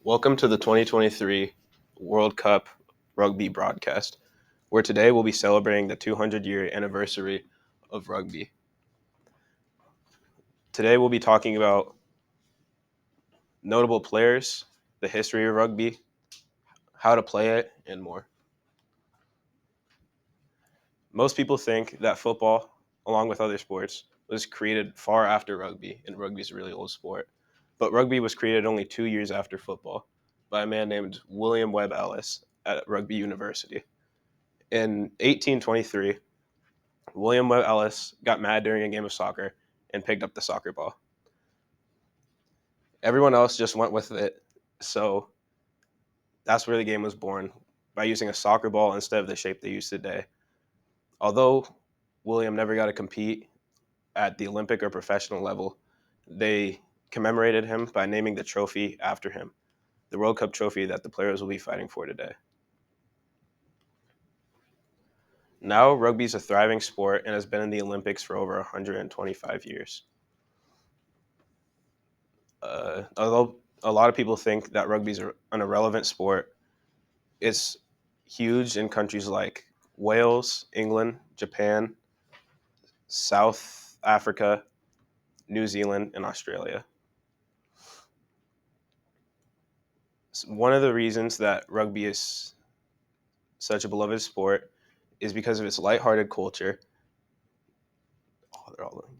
Welcome to the 2023 World Cup Rugby broadcast, where today we'll be celebrating the 200-year anniversary of rugby. Today we'll be talking about notable players, the history of rugby, how to play it, and more. Most people think that football, along with other sports, was created far after rugby, and rugby is a really old sport. But rugby was created only 2 years after football by a man named William Webb Ellis at Rugby University. In 1823, William Webb Ellis got mad during a game of soccer and picked up the soccer ball. Everyone else just went with it, so that's where the game was born, by using a soccer ball instead of the shape they use today. Although William never got to compete at the Olympic or professional level, they commemorated him by naming the trophy after him, the World Cup trophy that the players will be fighting for today. Now, rugby is a thriving sport and has been in the Olympics for over 125 years. Although a lot of people think that rugby is an irrelevant sport, it's huge in countries like Wales, England, Japan, South Africa, New Zealand, and Australia. One of the reasons that rugby is such a beloved sport is because of its lighthearted culture.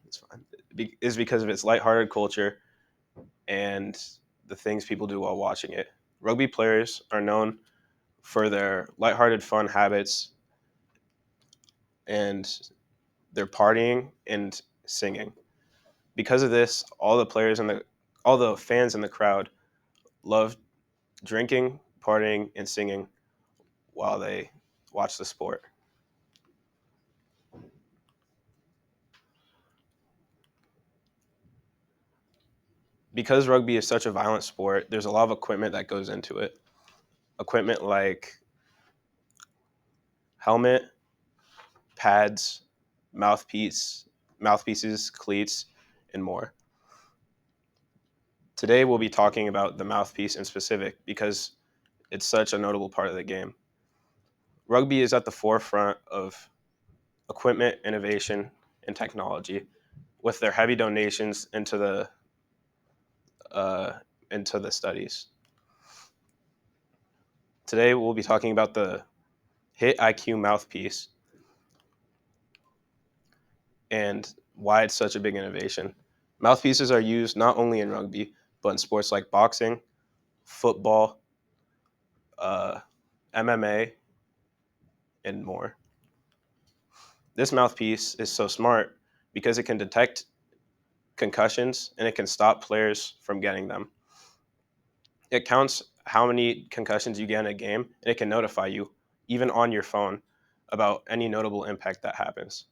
It's fine. Is because of its lighthearted culture and the things people do while watching it. Rugby players are known for their lighthearted, fun habits and their partying and singing. Because of this, all the fans in the crowd love drinking, partying, and singing while they watch the sport. Because rugby is such a violent sport, there's a lot of equipment that goes into it. Equipment like helmet, pads, mouthpieces, cleats, and more. Today we'll be talking about the mouthpiece in specific because it's such a notable part of the game. Rugby is at the forefront of equipment, innovation, and technology, with their heavy donations uh, into the studies. Today we'll be talking about the Hit IQ mouthpiece and why it's such a big innovation. Mouthpieces are used not only in rugby, but in sports like boxing, football, uh, MMA, and more. This mouthpiece is so smart because it can detect concussions and it can stop players from getting them. It counts how many concussions you get in a game, and it can notify you, even on your phone, about any notable impact that happens.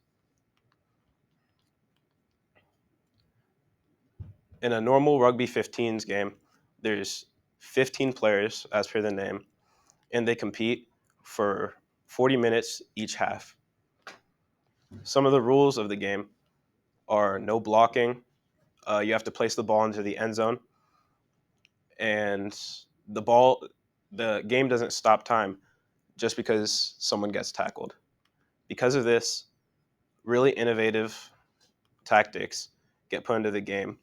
In a normal Rugby 15s game, there's 15 players, as per the name, and they compete for 40 minutes each half. Some of the rules of the game are no blocking, you have to place the ball into the end zone, and the game doesn't stop time just because someone gets tackled. Because of this, really innovative tactics get put into the game.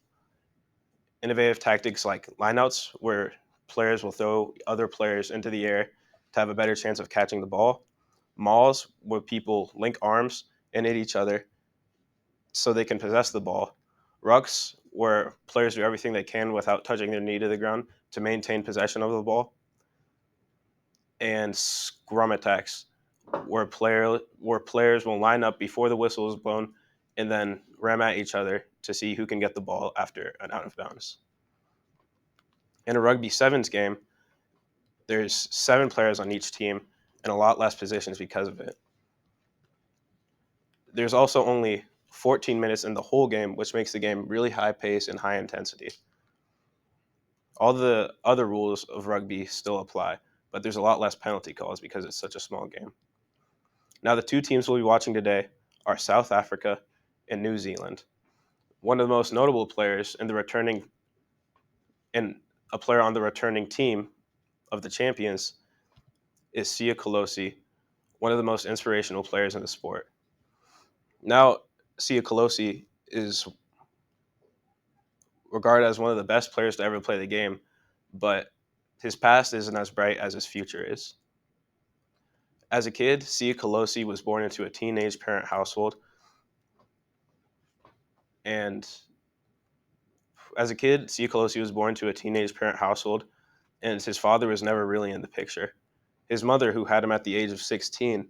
Innovative tactics like lineouts, where players will throw other players into the air to have a better chance of catching the ball. Mauls, where people link arms and hit each other so they can possess the ball. Rucks, where players do everything they can without touching their knee to the ground to maintain possession of the ball. And scrum attacks, where players will line up before the whistle is blown and then ram at each other to see who can get the ball after an out of bounds. In a rugby sevens game, there's 7 players on each team and a lot less positions because of it. There's also only 14 minutes in the whole game, which makes the game really high pace and high intensity. All the other rules of rugby still apply, but there's a lot less penalty calls because it's such a small game. Now, the 2 teams we'll be watching today are South Africa and New Zealand. One of the most notable players in the returning and a player on the returning team of the champions is Sia Colosi, one of the most inspirational players in the sport. Now, Sia Colosi is regarded as one of the best players to ever play the game, but his past isn't as bright as his future is. As a kid, Sia Colosi was born into a teenage parent household, and as a kid, Sia Colosi was born to a teenage parent household, and his father was never really in the picture. His mother, who had him at the age of 16,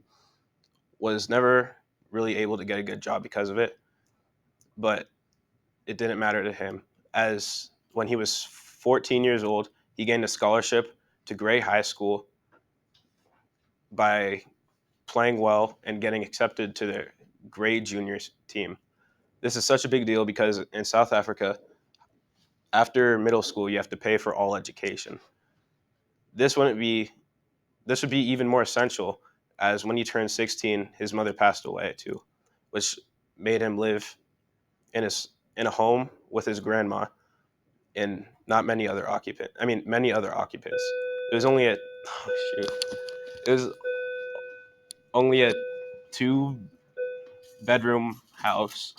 was never really able to get a good job because of it, but it didn't matter to him. As when he was 14 years old, he gained a scholarship to Gray High School by playing well and getting accepted to the Gray Juniors team. This is such a big deal because in South Africa, after middle school, you have to pay for all education. This wouldn't be this would be even more essential as when he turned 16, his mother passed away too, which made him live in a home with his grandma and not many other many other occupants. It was only a oh shoot. It was only a 2 bedroom house